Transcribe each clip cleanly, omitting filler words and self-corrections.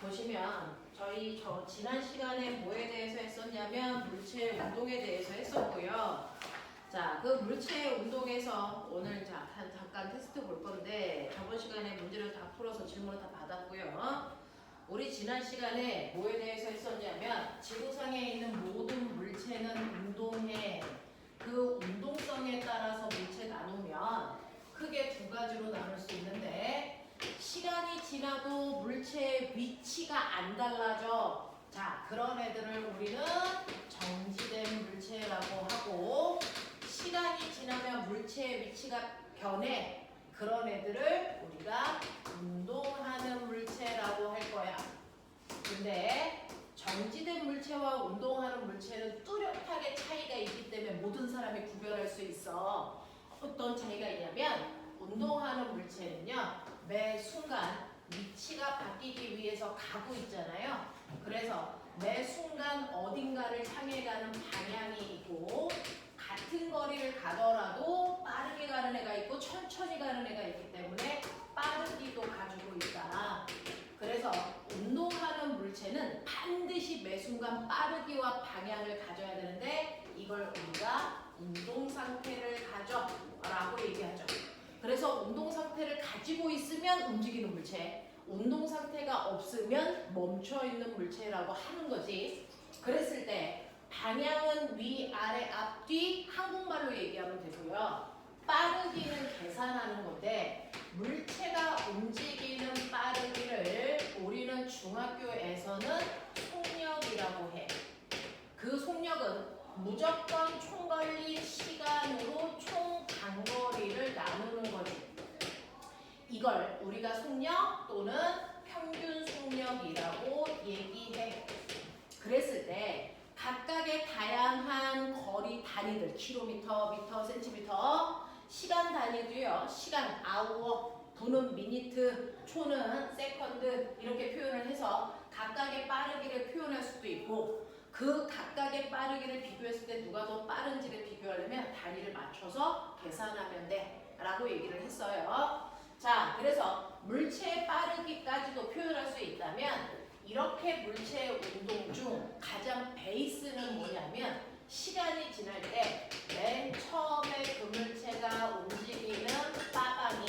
보시면 저 지난 시간에 뭐에 대해서 했었냐면 물체 운동에 대해서 했었고요. 자, 그 물체 운동에서 오늘 잠깐 테스트 볼 건데 저번 시간에 문제를 다 풀어서 질문을 다 받았고요. 우리 지난 시간에 뭐에 대해서 했었냐면 지구상에 있는 모든 물체는 운동해. 그 운동성에 따라서 물체 나누면 크게 두 가지로 나눌 수 있는데 시간이 지나도 물체의 위치가 안 달라져. 자, 그런 애들을 우리는 정지된 물체라고 하고 시간이 지나면 물체의 위치가 변해. 그런 애들을 우리가 운동하는 물체라고 할 거야. 근데 정지된 물체와 운동하는 물체는 뚜렷하게 차이가 있기 때문에 모든 사람이 구별할 수 있어. 어떤 차이가 있냐면 운동하는 물체는요. 매 순간 위치가 바뀌기 위해서 가고 있잖아요. 그래서 매 순간 어딘가를 향해 가는 방향이 있고 같은 거리를 가더라도 빠르게 가는 애가 있고 천천히 가는 애가 있기 때문에 빠르기도 가지고 있다. 그래서 운동하는 물체는 반드시 매 순간 빠르기와 방향을 가져야 되는데 이걸 우리가 운동 상태를 가져라고 얘기하죠. 그래서 운동 상태를 가지고 있으면 움직이는 물체, 운동 상태가 없으면 멈춰 있는 물체라고 하는 거지. 그랬을 때 방향은 위, 아래, 앞, 뒤 한국말로 얘기하면 되고요. 빠르기는 계산하는 건데 물체가 움직이는 빠르기를 우리는 중학교에서는 속력이라고 해. 그 속력은 무조건 총걸린 시간으로 총 단거리를 나누는 거지. 이걸 우리가 속력 또는 평균 속력이라고 얘기해. 그랬을 때 각각의 다양한 거리 단위들, 킬로미터, 미터, 센티미터, 시간 단위도요. 시간, 아워, 분은 미니트, 초는 세컨드 이렇게 표현을 해서 각각의 빠르기를 표현할 수도 있고 그 각각의 빠르기를 비교했을 때 누가 더 빠른지를 비교하려면 단위를 맞춰서 계산하면 돼 라고 얘기를 했어요. 자, 그래서 물체의 빠르기까지도 표현할 수 있다면 이렇게 물체의 운동 중 가장 베이스는 뭐냐면 시간이 지날 때 맨 처음에 그 물체가 움직이는 빠방이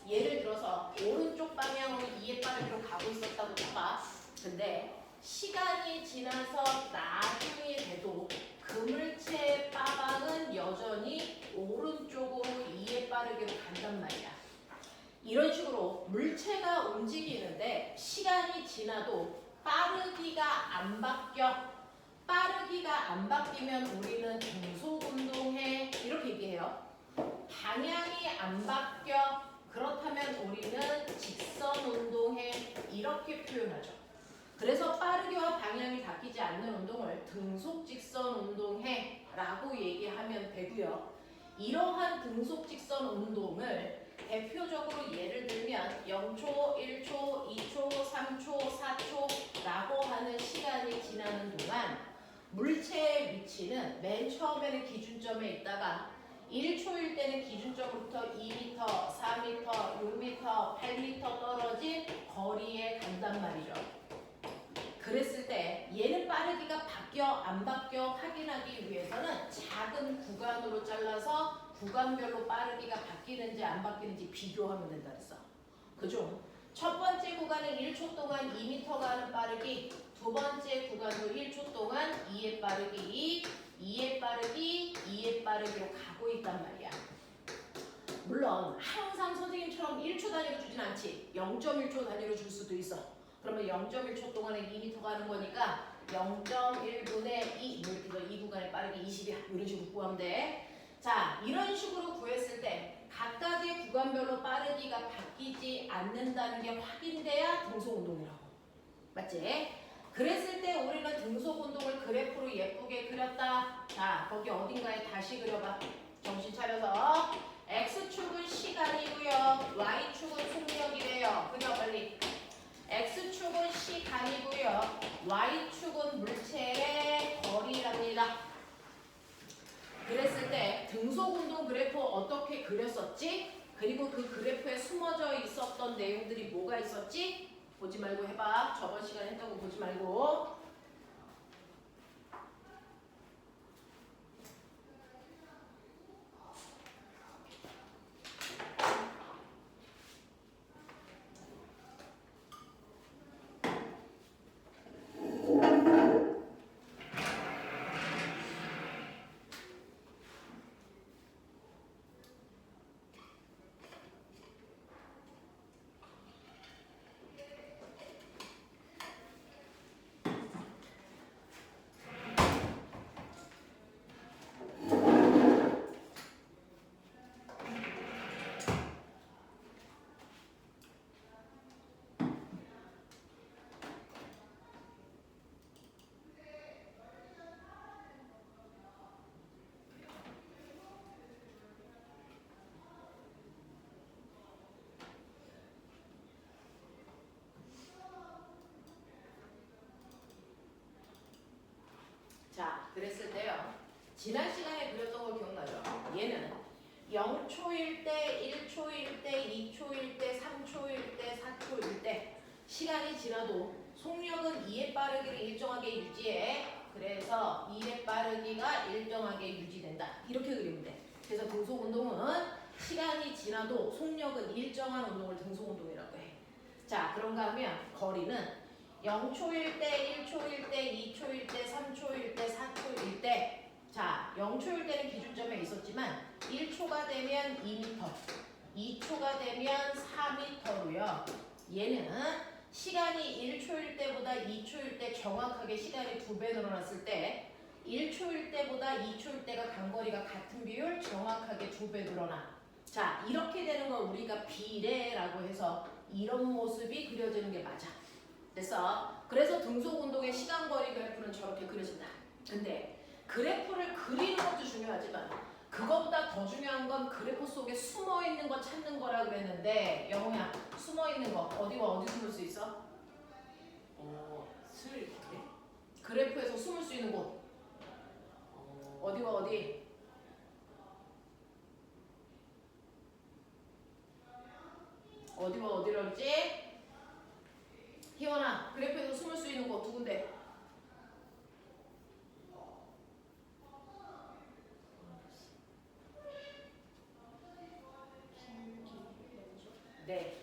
예를 들어서 오른쪽 방향으로 2의 빠르기로 가고 있었다고 쳐봐. 근데 시간이 지나서 나중에 돼도 그 물체의 빠방은 여전히 오른쪽으로 2의 빠르기로 간단 말이야. 이런 식으로 물체가 움직이는데 시간이 지나도 빠르기가 안 바뀌어. 빠르기가 안 바뀌면 우리는 등속운동해 이렇게 얘기해요. 방향이 안 바뀌어. 그렇다면 우리는 직선운동해 이렇게 표현하죠. 그래서 빠르기와 방향이 바뀌지 않는 운동을 등속 직선 운동해 라고 얘기하면 되고요. 이러한 등속 직선 운동을 대표적으로 예를 들면 0초, 1초, 2초, 3초, 4초 라고 하는 시간이 지나는 동안 물체의 위치는 맨 처음에는 기준점에 있다가 1초일 때는 기준점부터 2m, 4m, 6m, 8m 떨어진 거리에 간단 말이죠. 그랬을 때 얘는 빠르기가 바뀌어 안 바뀌어 확인하기 위해서는 작은 구간으로 잘라서 구간별로 빠르기가 바뀌는지 안 바뀌는지 비교하면 된다 그랬어. 그죠? 첫 번째 구간은 1초 동안 2m 가는 빠르기, 두 번째 구간도 1초 동안 2의 빠르기, 2의 빠르기, 2의 빠르기로 가고 있단 말이야. 물론 항상 선생님처럼 1초 단위로 주진 않지. 0.1초 단위로 줄 수도 있어. 그러면 0.1초 동안에 2m 가는 거니까 0.1분의 2 이렇게 해서 이 구간의 빠르기 20이야. 이런 식으로 구하면 돼. 자, 이런 식으로 구했을 때 각각의 구간별로 빠르기가 바뀌지 않는다는 게 확인돼야 등속운동이라고. 맞지? 그랬을 때 우리는 등속운동을 그래프로 예쁘게 그렸다. 자, 거기 어딘가에 다시 그려봐. 정신 차려서. X축은 시간이고요. Y축은 속력이래요. 그려 빨리. X축은 시간이고요. Y축은 물체의 거리랍니다. 그랬을 때 등속운동 그래프 어떻게 그렸었지? 그리고 그 그래프에 숨어져 있었던 내용들이 뭐가 있었지? 보지 말고 해봐. 저번 시간에 했다고 보지 말고. 자, 그랬을 때요. 지난 시간에 그렸던 거 기억나죠? 얘는 0초일 때, 1초일 때, 2초일 때, 3초일 때, 4초일 때 시간이 지나도 속력은 2의 빠르기를 일정하게 유지해. 그래서 2의 빠르기가 일정하게 유지된다. 이렇게 그리면 돼. 그래서 등속운동은 시간이 지나도 속력은 일정한 운동을 등속운동이라고 해. 자, 그런가 하면 거리는 0초일 때, 1초일 때, 2초일 때, 3초일 때, 4초일 때. 자, 0초일 때는 기준점에 있었지만 1초가 되면 2m, 2초가 되면 4m로요. 얘는 시간이 1초일 때보다 2초일 때 정확하게 시간이 2배 늘어났을 때 1초일 때보다 2초일 때가 간거리가 같은 비율 정확하게 2배 늘어나. 자, 이렇게 되는 걸 우리가 비례라고 해서 이런 모습이 그려지는 게 맞아. 그래서 등속운동의 시간거리 그래프는 저렇게 그려진다. 근데 그래프를 그리는 것도 중요하지만 그것보다 더 중요한 건 그래프 속에 숨어있는 거 찾는 거라 그랬는데 영우야, 숨어있는 거 어디와 어디 숨을 수 있어? 그래프에서 숨을 수 있는 곳 어디와 어디? 어디와 어디로 했지? 희원아, 그래프에서 숨을 수 있는 곳 두 군데. 네,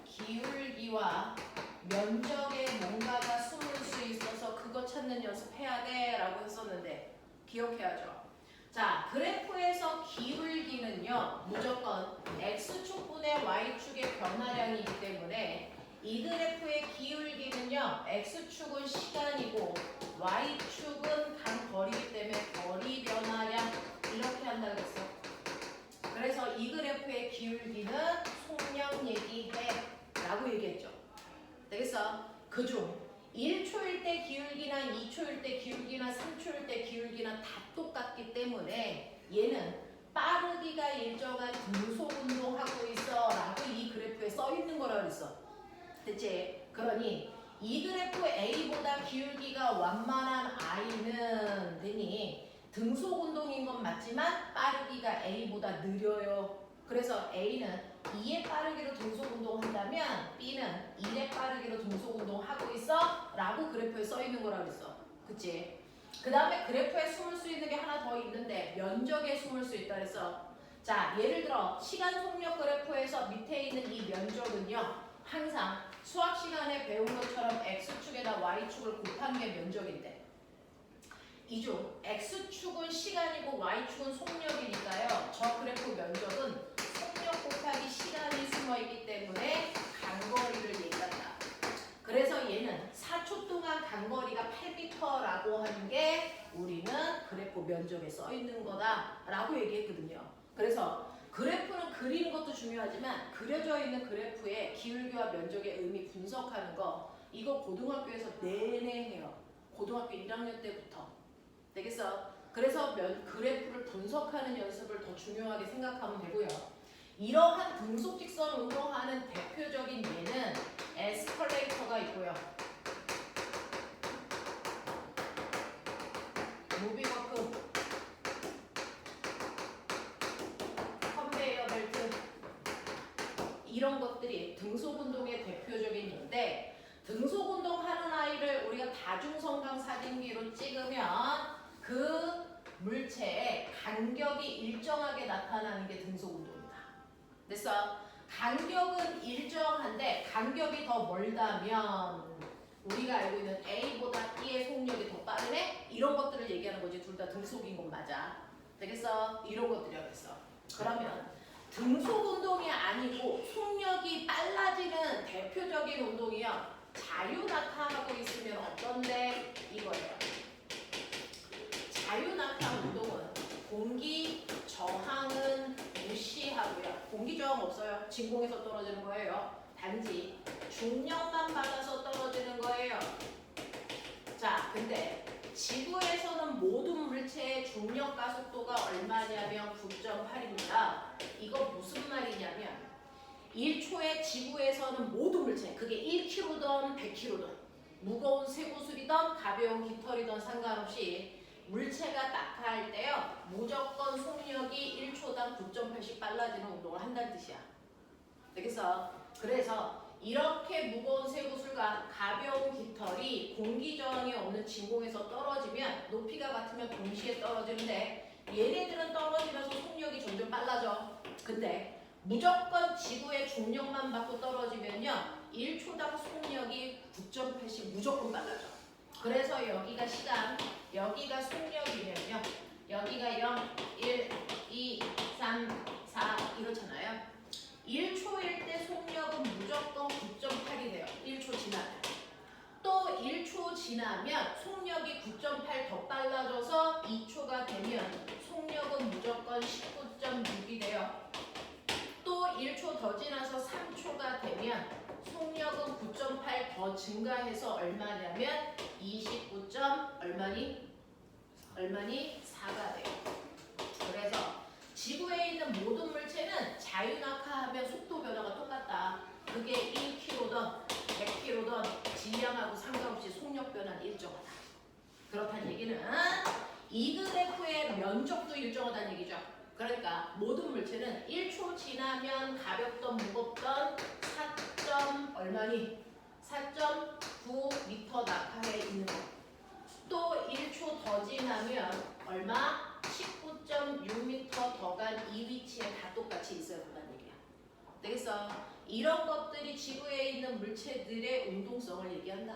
기울기와 면적에 뭔가가 숨을 수 있어서 그거 찾는 연습해야 돼 라고 했었는데 기억해야죠. 자, 그래프에서 기울기는요 무조건 x축분의 y축의 변화량이기 때문에 이 그래프의 기울기는요 x축은 시간이고 y축은 간거리이기 때문에 거리 변화량 이렇게 한다 그랬어. 그래서 이 그래프의 기울기는 속력 얘기해 라고 얘기했죠. 되겠어? 그중 1초일 때 기울기나 2초일 때 기울기나 3초일 때 기울기나 다 똑같기 때문에 얘는 빠르기가 일정한 등속운동하고 있어 라고 이 그래프에 써 있는 거라고 그랬어. 됐지? 그러니 이 그래프 A보다 기울기가 완만한 I는 되니 등속운동인 건 맞지만 빠르기가 A보다 느려요. 그래서 A는 2의 빠르기로 등속운동을 한다면 B는 1의 빠르기로 등속운동하고 있어 라고 그래프에 써있는 거라고 그랬어. 그치? 그 다음에 그래프에 숨을 수 있는 게 하나 더 있는데 면적에 숨을 수 있다 그랬어. 자, 예를 들어 시간 속력 그래프에서 밑에 있는 이 면적은요 항상 수학 시간에 배운 것처럼 X축에다 Y축을 곱한 게 면적인데 이 중 X축은 시간이고 Y축은 속력이니까요. 저 그래프 면적은 속력 곱하기 시간이 숨어있기 때문에 간거리를 얘기한다. 그래서 얘는 4초 동안 간거리가 8m라고 하는 게 우리는 그래프 면적에 써있는 거다라고 얘기했거든요. 그래서 그래프는 그리는 것도 중요하지만 그려져 있는 그래프의 기울기와 면적의 의미 분석하는 거 이거 고등학교에서 내내 해요. 고등학교 1학년 때부터. 되겠어? 그래서 그래프를 분석하는 연습을 더 중요하게 생각하면 되고요. 이러한 등속직선 운동하는 대표적인 예는 에스컬레이터가 있고요. 무빙워크, 컨베이어 벨트 이런 것들이 등속 운동의 대표적인 예인데 등속 운동하는 아이를 우리가 다중성강 사진기로 찍으면 그 물체의 간격이 일정하게 나타나는 게 등속 운동이다. 됐어? 간격은 일정한데 간격이 더 멀다면 우리가 알고 있는 A보다 B의 속력이 더 빠르네? 이런 것들을 얘기하는 거지. 둘 다 등속인 건 맞아. 되겠어? 이런 것들이었어. 그러면 등속 운동이 아니고 속력이 빨라지는 대표적인 운동이요. 자유낙하하고 있으면 어떤데? 이거예요. 자유낙하 운동은 공기 저항은 무시하고요. 공기 저항 없어요. 진공에서 떨어지는 거예요. 단지 중력만 받아서 떨어지는 거예요. 자, 근데 지구에서는 모든 물체의 중력 가속도가 얼마냐면 9.8입니다. 이거 무슨 말이냐면 1초에 지구에서는 모든 물체, 그게 1kg든 100kg든 무거운 쇠구슬이든 가벼운 깃털이든 상관없이 물체가 낙하할 때요 무조건 속력이 1초당 9.8씩 빨라지는 운동을 한다는 뜻이야. 되겠어? 그래서 이렇게 무거운 쇠구슬과 가벼운 깃털이 공기 저항이 없는 진공에서 떨어지면 높이가 같으면 동시에 떨어지는데 얘네들은 떨어지면서 속력이 점점 빨라져. 근데 무조건 지구의 중력만 받고 떨어지면요 1초당 속력이 9.8씩 무조건 빨라져. 그래서 여기가 시간, 여기가 속력이면요 여기가 0, 1, 2, 3, 4 이렇잖아요. 1초일 때 속력은 무조건 9.8이 돼요. 1초 지나면. 또 1초 지나면 속력이 9.8 더 빨라져서 2초가 되면 속력은 무조건 19.6이 돼요. 또 1초 더 지나서 3초가 되면 속력은 9.8 더 증가해서 얼마냐면 29. 얼마니? 4가 돼요. 그래서 지구에 있는 모든 물체는 자유낙하하면 속도 변화가 똑같다. 그게 1km든 100km든 질량하고 상관없이 속력 변화는 일정하다. 그렇다는 얘기는 이 그래프의 면적도 일정하다는 얘기죠. 그러니까 모든 물체는 1초 지나면 가볍던 무겁던 4. 얼마니? 4.9m 낙하에 있는 거. 또 1초 더 지나면 얼마? 19.6m 더 간 이 위치에 다 똑같이 있어야 된다는 얘기야. 되겠어? 이런 것들이 지구에 있는 물체들의 운동성을 얘기한다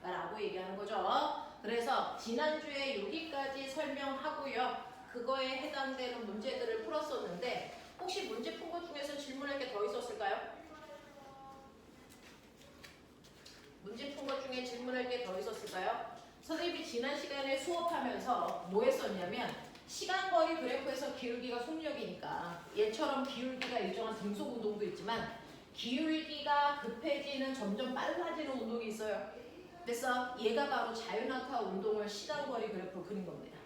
라고 얘기하는 거죠. 그래서 지난주에 여기까지 설명하고요. 그거에 해당되는 문제들을 풀었었는데 혹시 문제 푼 것 중에서 질문할 게 더 있었을까요? 문제 푼 것 중에 질문할 게 더 있었을까요? 선생님이 지난 시간에 수업하면서 뭐 했었냐면 시간거리 그래프에서 기울기가 속력이니까 얘처럼 기울기가 일정한 등속 운동도 있지만 기울기가 급해지는 점점 빨라지는 운동이 있어요. 그래서 얘가 바로 자유낙하 운동을 시간거리 그래프로 그린 겁니다.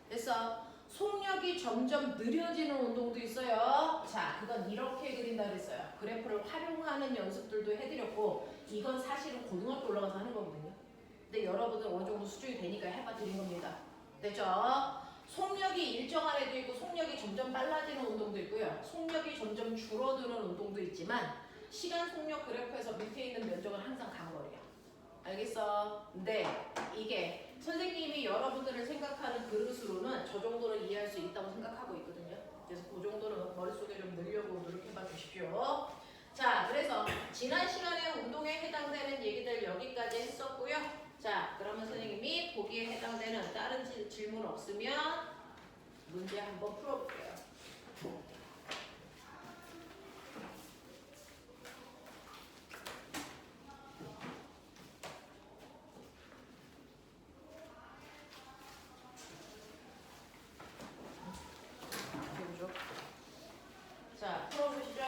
그래서 속력이 점점 느려지는 운동도 있어요. 자, 그건 이렇게 그린다 그랬어요. 그래프를 활용하는 연습들도 해드렸고 이건 사실은 고등학교 올라가서 하는 거거든요. 근데 여러분들 어느 정도 수준이 되니까 해봐 드린 겁니다. 됐죠? 속력이 일정한 애도 있고 속력이 점점 빨라지는 운동도 있고요. 속력이 점점 줄어드는 운동도 있지만 시간 속력 그래프에서 밑에 있는 면적은 항상 간거리야. 알겠어? 네, 이게 선생님이 여러분들을 생각하는 그릇으로는 저 정도는 이해할 수 있다고 생각하고 있거든요. 그래서 그 정도는 머릿속에 좀 넣으려고 노력해봐 주십시오. 자, 그래서 지난 시간에 운동에 해당되는 얘기들 여기까지 했었고요. 자, 그러면 선생님이 보기에 해당되는 다른 질문 없으면 문제 한번 풀어볼게요. 자, 풀어보시죠.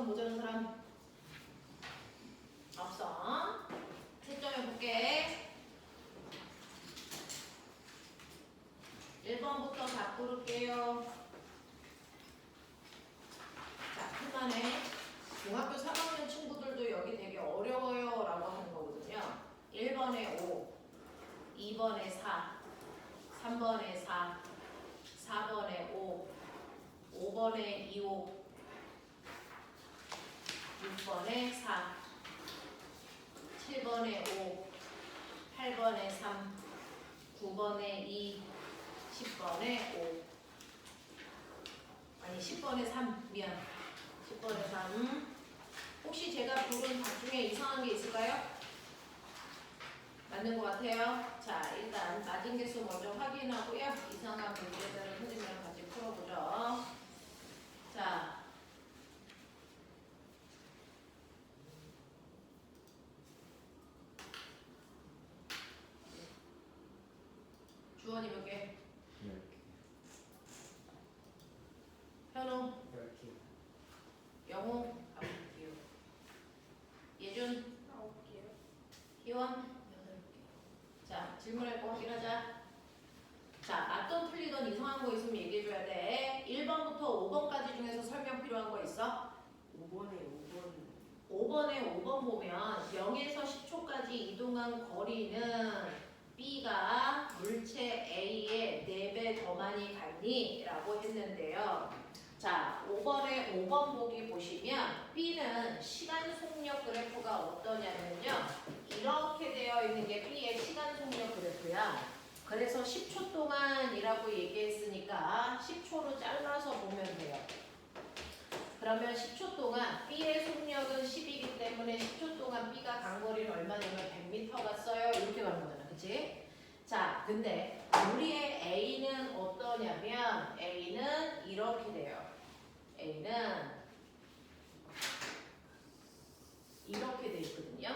시간 모자란 사람 없어. 채점해볼게. 1번부터 다 부를게요. 자, 그만해. 중학교 3학년 친구들도 여기 되게 어려워요 라고 하는 거거든요. 1번에 5, 2번에 4, 3번에 4, 4번에 5, 5번에 2, 5, 6번에 4, 7번에 5, 8번에 3, 9번에 2, 10번에 5. 아니 10번에 3 미안. 10번에 3. 혹시 제가 부른 답 중에 이상한 게 있을까요? 맞는 것 같아요. 자, 일단 낮은 개수 먼저 확인하고요. 이상한 문제들은 선생님이랑 같이 풀어보죠. 자, 주원이 몇 개? 10개. 현우? 10개. 영호? 9개요. 예준? 9개요. 희원? 8개. 자, 질문할 거 확인하자. 자, 맞던 틀리던 이상한 거 있으면 얘기해줘야 돼. 1번부터 5번까지 중에서 설명 필요한 거 있어? 5번에 5번 보면 0에서 10초까지 이동한 거리는 B가 물체 A에 4배 더 많이 갔니? 라고 했는데요. 자, 5번에 5번 보기 보시면 B는 시간 속력 그래프가 어떠냐면요. 이렇게 되어 있는 게 B의 시간 속력 그래프야. 그래서 10초 동안이라고 얘기했으니까 10초로 잘라서 보면 돼요. 그러면 10초 동안 B의 속력은 10이기 때문에 10초 동안 B가 간 거리는 얼마냐면 100m 갔어요. 이렇게 가는 거잖아. 그치? 자, 근데 우리의 A는 어떠냐면 A는 이렇게 돼요. A는 이렇게 돼 있거든요.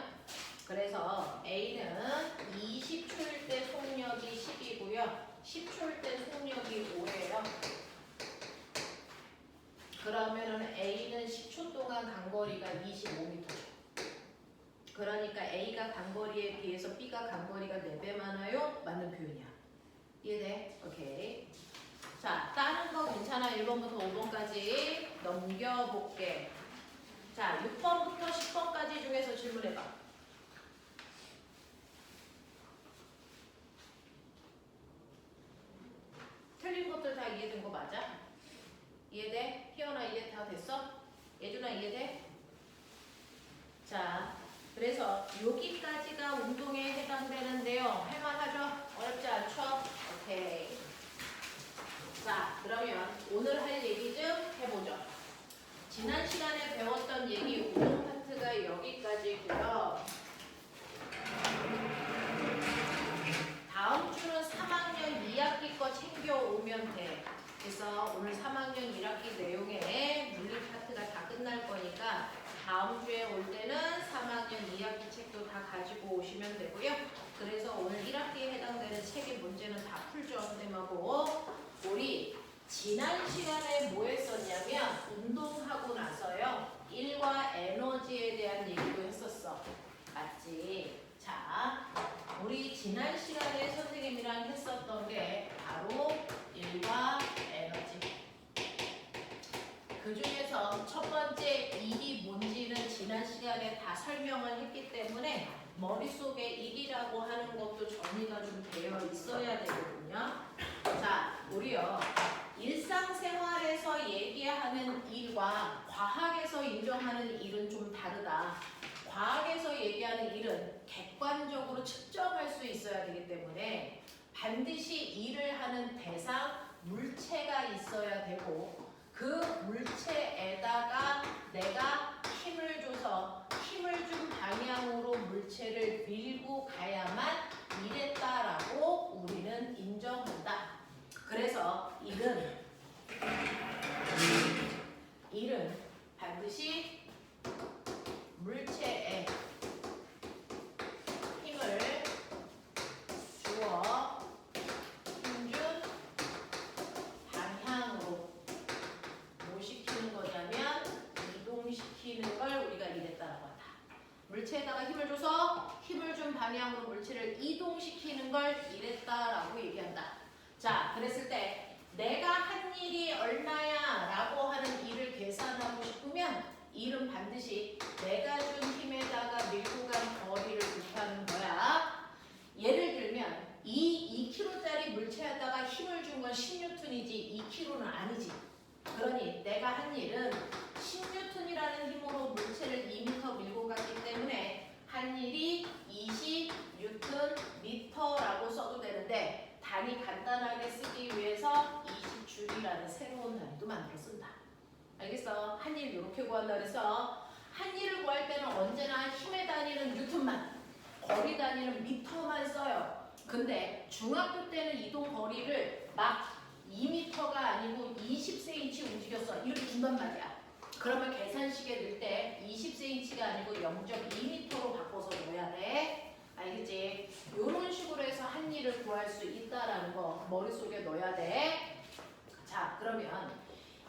그래서 A는 20초일 때 속력이 10이고요. 10초일 때 속력이 5예요. 그러면은 A는 10초 동안 간 거리가 25m죠. 그러니까 A가 간 거리에 비해서 B가 간 거리가 4배 많아요? 맞는 표현이야. 이해돼? 오케이. 자, 다른 거 괜찮아. 1번부터 5번까지 넘겨볼게. 자, 6번부터 10번까지 중에서 질문해봐. 틀린 것들 다 이해된 거 맞아? 이해돼? 희연아 이해 다 됐어? 예준아 이해돼? 자, 그래서 여기까지가 운동에 해당되는데요. 할만하죠? 어렵지 않죠? 오케이. 자, 그러면 오늘 할 얘기 좀 해보죠. 지난 시간에 배웠던 얘기 운동 파트가 여기까지고요. 다음 주는 3학년 2학기 거 챙겨오면 돼. 그래서 오늘 3학년 1학기 내용의 물리 파트가 다 끝날 거니까 다음 주에 올 때는 3학년 2학기 책도 다 가지고 오시면 되고요. 그래서 오늘 1학기에 해당되는 책의 문제는 다 풀죠, 선생님하고. 우리 지난 시간에 뭐 했었냐면 운동하고 나서요. 일과 에너지에 대한 얘기도 했었어. 맞지? 자, 우리 지난 시간에 선생님이랑 했었던 게 바로 일과 에너지. 그 중에서 첫 번째 일이 뭔지는 지난 시간에 다 설명을 했기 때문에 머릿속에 일이라고 하는 것도 정리가 좀 되어 있어야 되거든요. 자, 우리요. 일상생활에서 얘기하는 일과 과학에서 인정하는 일은 좀 다르다. 과학에서 얘기하는 일은 객관적으로 측정할 수 있어야 되기 때문에 반드시 일을 하는 대상, 물체가 있어야 되고 그 물체에다가 내가 힘을 줘서 힘을 준 방향으로 물체를 밀고 가야만 일했다라고 우리는 인정한다. 그래서 일은 반드시 물체에 힘을 주어 힘준 방향으로 방향으로 물체를 이동시키는 걸 일했다라고 얘기한다. 자, 그랬을 때 내가 한 일이 얼마야 라고 하는 일을 계산하고 싶으면 일은 반드시 내가 준 힘에다가 밀고 간 거리를 곱하는 거야. 예를 들면 이 2kg짜리 물체에다가 힘을 준 건 10N이지 2kg는 아니지. 그러니 내가 한 일은 10N이라는 힘으로 물체를 2m 밀고 갔기 때문에 한 일이 20Nm라고 써도 되는데 단위 간단하게 쓰기 위해서 20줄이라는 새로운 단위도 만들어 쓴다. 알겠어? 한 일 이렇게 구한다 그래서 한 일을 구할 때는 언제나 힘의 단위는 뉴턴만, 거리 단위는 미터만 써요. 근데 중학교 때는 이동 거리를 막 2m가 아니고 20cm 움직였어. 이렇게 준단 말이야. 그러면 계산식에 넣을 때 20cm가 아니고 0.2m로 바꿔서 넣어야 돼. 알겠지? 이런 식으로 해서 한 일을 구할 수 있다라는 거 머릿속에 넣어야 돼. 자, 그러면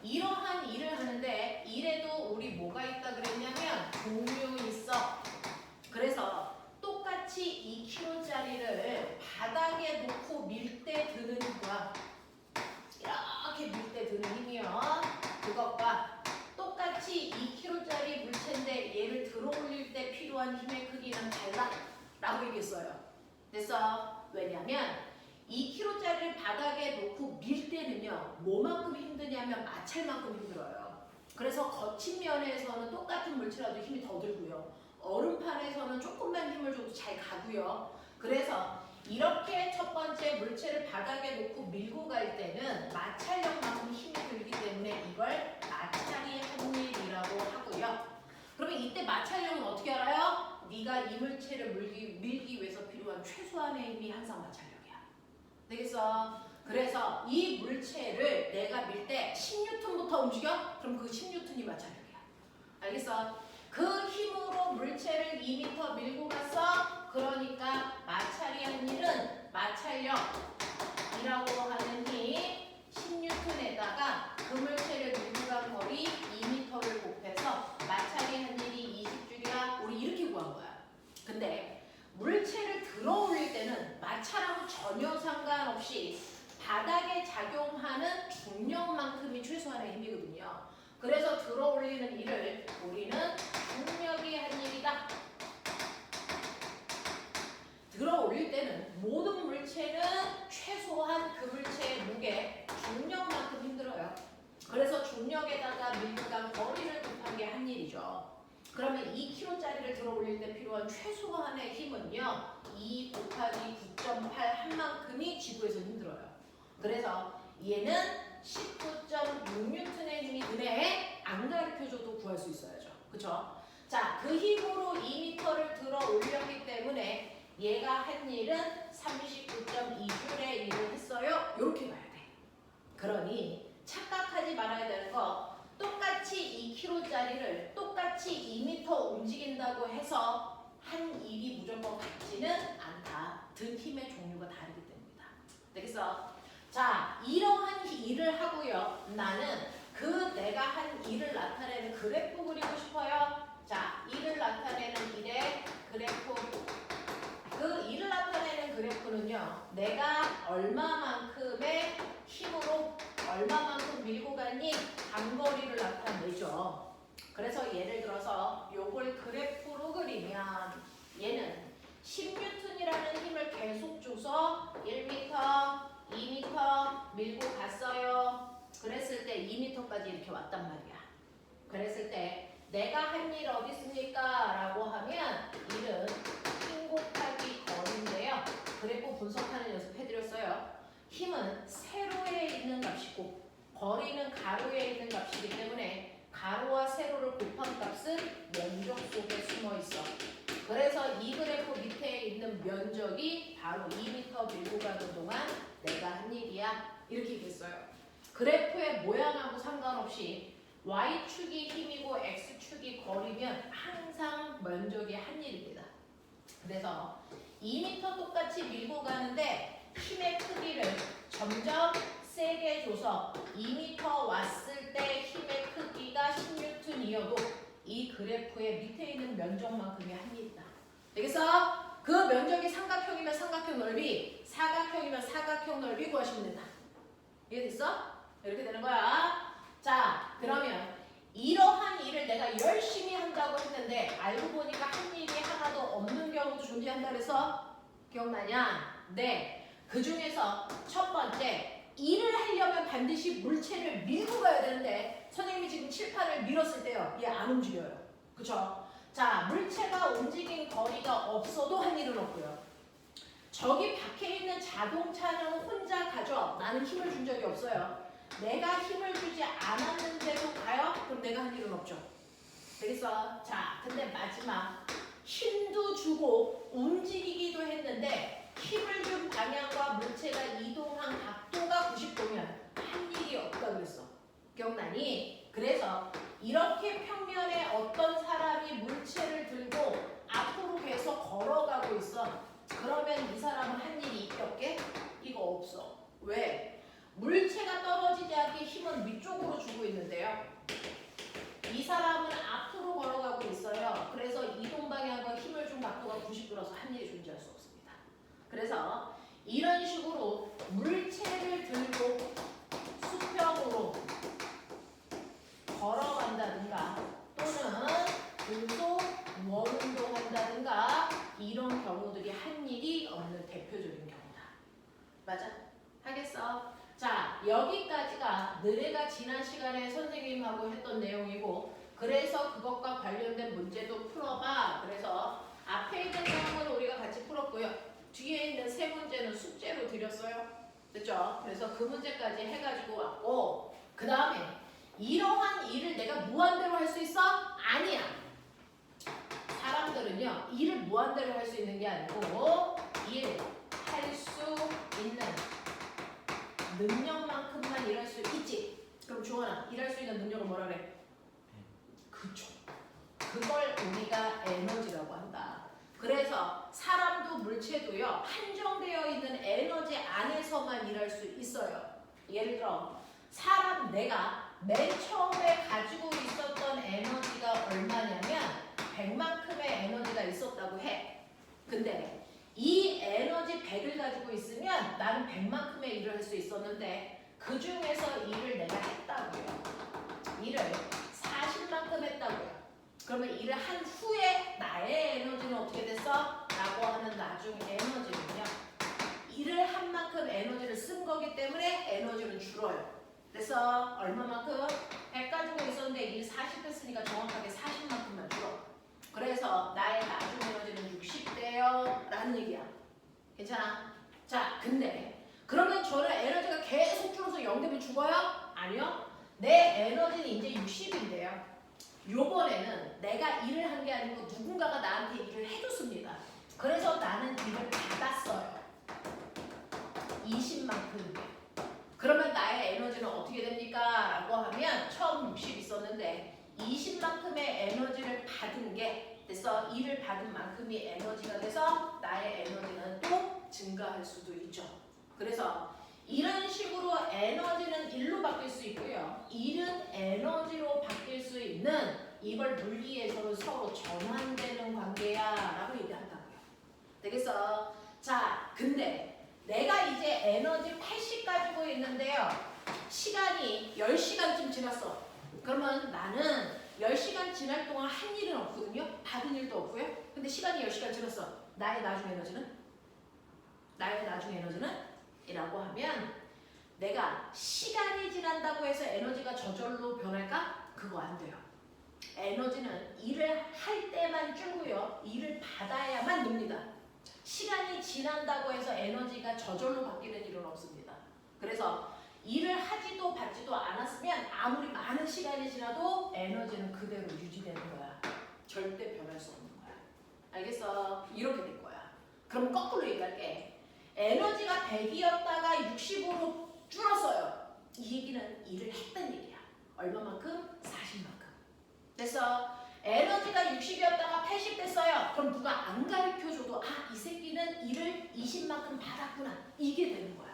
이러한 일을 하는데 일에도 우리 뭐가 있다 그랬냐면 종류 있어. 그래서 똑같이 2kg짜리를 바닥에 놓고 밀 때 드는 힘과 이렇게 밀 때 드는 힘이요. 그것과 똑같이 2kg짜리 물체인데 얘를 들어 올릴 때 필요한 힘의 크기는 달라 라고 얘기했어요. 됐어? 왜냐면 2kg짜리를 바닥에 놓고 밀 때는요 뭐만큼 힘드냐면 마찰만큼 힘들어요. 그래서 거친 면에서는 똑같은 물체라도 힘이 더 들고요. 얼음판에서는 조금만 힘을 줘도 잘 가고요. 그래서 이렇게 첫 번째 물체를 바닥에 놓고 밀고 갈 때는 마찰력만큼 힘이 들기 때문에 이걸 마찰이 한 일이라고 하고요. 그러면 이때 마찰력은 어떻게 알아요? 네가 이 물체를 밀기 위해서 필요한 최소한의 힘이 항상 마찰력이야. 되겠어? 그래서 이 물체를 내가 밀 때 10N부터 움직여? 그럼 그 10N이 마찰력이야. 알겠어? 그 힘으로 물체를 2m 밀고 갔어. 그러니까 마찰이 한 일은 마찰력이라고 하는 힘 10N에다가 그 물체를 밀고 간 거리 2m를 곱해서 마찰이 한 일이 20줄이야. 우리 이렇게 구한 거야. 근데 물체를 들어 올릴 때는 마찰하고 전혀 상관없이 바닥에 작용하는 중력만큼이 최소한의 힘이거든요. 그래서 들어 올리는 일을 우리는 중력이 한 일이다. 들어 올릴 때는 모든 물체는 최소한 그 물체의 무게, 중력만큼 힘들어요. 그래서 중력에다가 밀고 간 거리를 곱한 게 한 일이죠. 그러면 2kg짜리를 들어 올릴 때 필요한 최소한의 힘은요. 2 곱하기 9.8 한 만큼이 지구에서 힘들어요. 그래서 얘는 19.6N의 힘이 드네. 안 가르쳐줘도 구할 수 있어야죠. 그쵸? 자, 그 힘으로 2m를 들어 올렸기 때문에 얘가 한 일은 39.2줄의 일을 했어요. 이렇게 봐야 돼. 그러니 착각하지 말아야 되는 거 똑같이 2kg짜리를 똑같이 2m 움직인다고 해서 한 일이 무조건 같지는 않다. 든 힘의 종류가 다르기 때문이다. 되겠어? 자, 이러한 일을 하고요. 나는 그 내가 한 일을 나타내는 그래프 그리고 싶어요. 자, 일을 나타내는 일의 그래프. 그 일을 나타내는 그래프는요. 내가 얼마만큼의 힘으로 얼마만큼 밀고 갔니? 단거리를 나타내죠. 그래서 예를 들어서 요걸 그래프로 그리면 얘는 10N이라는 힘을 계속 줘서 1m, 2m 밀고 갔어요. 그랬을 때 2m까지 이렇게 왔단 말이야. 그랬을 때 내가 한 일 어디 있습니까? 라고 하면 일은 힘 곱하기 거리인데요. 그래프 분석하는 연습 해드렸어요. 힘은 세로에 있는 값이고 거리는 가로에 있는 값이기 때문에 가로와 세로를 곱한 값은 면적 속에 숨어 있어. 그래서 이 그래프 밑에 있는 면적이 바로 2m 밀고 가는 동안 내가 한 일이야. 이렇게 얘기했어요. 그래프의 모양하고 상관없이 Y축이 힘이고 X축이 거리면 항상 면적이 한 일입니다. 그래서 2m 똑같이 밀고 가는데 힘의 크기를 점점 세게 줘서 2m 왔을 때 힘의 크기가 10N이어도 이 그래프의 밑에 있는 면적만큼이 한 일이다. 되겠어? 그 면적이 삼각형이면 삼각형 넓이, 사각형이면 사각형 넓이 구하시면 된다. 이해됐어? 이렇게 되는 거야. 자, 그러면 이러한 일을 내가 열심히 한다고 했는데 알고 보니까 한 일이 하나도 없는 경우도 존재한다 그래서 기억나냐? 네. 그 중에서 첫 번째, 일을 하려면 반드시 물체를 밀고 가야 되는데 선생님이 지금 칠판을 밀었을 때요. 얘 안 움직여요. 그쵸? 자, 물체가 움직인 거리가 없어도 할 일은 없고요. 저기 밖에 있는 자동차는 혼자 가죠. 나는 힘을 준 적이 없어요. 내가 힘을 주지 않았는데도 가요? 그럼 내가 할 일은 없죠. 되겠어? 자, 근데 마지막 힘도 주고 움직이기도 했는데 힘을 준 방향과 물체가 이동한 각도가 90도면 할 일이 없다고 그랬어. 기억나니? 그래서 이렇게 평면에 어떤 사람이 물체를 들고 앞으로 계속 걸어가고 있어. 그러면 이 사람은 한 일이 있게 없게? 이거 없어. 왜? 물체가 떨어지지 않게 힘은 위쪽으로 주고 있는데요. 이 사람은 앞으로 걸어가고 있어요. 그래서 이동 방향과 힘을 준 각도가 90도라서 한 일이 존재할 수 없습니다. 그래서 이런 식으로 물체를 들고 수평으로 걸어간다든가 또는 계속 원운동한다든가 이런 경우들이 한 일이 없는 대표적인 경우다. 맞아? 하겠어? 자, 여기까지가 너네가 지난 시간에 선생님하고 했던 내용이고 그래서 그것과 관련된 문제도 풀어봐. 그래서 앞에 있는 내용은 우리가 같이 풀었고요. 뒤에 있는 세 문제는 숙제로 드렸어요. 됐죠? 그래서 그 문제까지 해가지고 왔고 그 다음에 이러한 일을 내가 무한대로 할 수 있어? 아니야. 사람들은요. 일을 무한대로 할 수 있는 게 아니고 일 할 수 있는 능력만큼만 일할 수 있지. 그럼 주원아, 일할 수 있는 능력을 뭐라 그래? 그쵸. 그걸 우리가 에너지라고 한다. 그래서 사람도 물체도요. 한정되어 있는 에너지 안에서만 일할 수 있어요. 예를 들어 사람 내가 맨 처음에 가지고 있었던 에너지가 얼마냐면 100만큼의 에너지가 있었다고 해. 근데 이 에너지 100을 가지고 있으면 나는 100만큼의 일을 할 수 있었는데 그 중에서 일을 내가 했다고요. 일을 40만큼 했다고요. 그러면 일을 한 후에 나의 에너지는 어떻게 됐어? 라고 하는 나중 에너지는요. 일을 한 만큼 에너지를 쓴 거기 때문에 에너지는 줄어요. 그래서 얼마만큼? 100 가지고 있었는데 일 40 했으니까 정확하게 40만큼만 줄어. 그래서 나의 나중 에너지는 60대요 라는 얘기야. 괜찮아? 자, 근데 그러면 저는 에너지가 계속 줄어서 0 되면 죽어요? 아니요. 내 에너지는 이제 60인데요. 요번에는 내가 일을 한 게 아니고 누군가가 나한테 일을 해줬습니다. 그래서 나는 일을 받았어요. 20만큼. 그러면 나의 에너지는 어떻게 됩니까? 라고 하면 처음 60 있었는데 20만큼의 에너지를 받은 게 됐어. 일을 받은 만큼이 에너지가 돼서 나의 에너지는 또 증가할 수도 있죠. 그래서 이런 식으로 에너지는 일로 바뀔 수 있고요. 일은 에너지로 바뀔 수 있는 이걸 물리에서는 서로 전환되는 관계야 라고 얘기한다고요. 되겠어? 자, 근데 내가 이제 에너지 80 가지고 있는데요. 시간이 10시간쯤 지났어. 그러면 나는 10시간 지날 동안 한 일은 없거든요. 받은 일도 없고요. 근데 시간이 10시간 지났어. 나의 나중 에너지는? 나의 나중 에너지는? 이라고 하면 내가 시간이 지난다고 해서 에너지가 저절로 변할까? 그거 안 돼요. 에너지는 일을 할 때만 줄고요. 일을 받아야만 늡니다. 시간이 지난다고 해서 에너지가 저절로 바뀌는 일은 없습니다. 그래서 일을 하지도 받지도 않았으면 아무리 많은 시간이 지나도 에너지는 그대로 유지되는 거야. 절대 변할 수 없는 거야. 알겠어? 이렇게 될 거야. 그럼 거꾸로 얘기할게. 에너지가 100이었다가 60으로 줄었어요. 이 얘기는 일을 했던 얘기야. 얼마만큼? 40만큼. 그래서 에너지가 60이었다가 80 됐어요. 그럼 누가 안 가르쳐줘도 아, 이 새끼는 일을 20만큼 받았구나. 이게 되는 거야.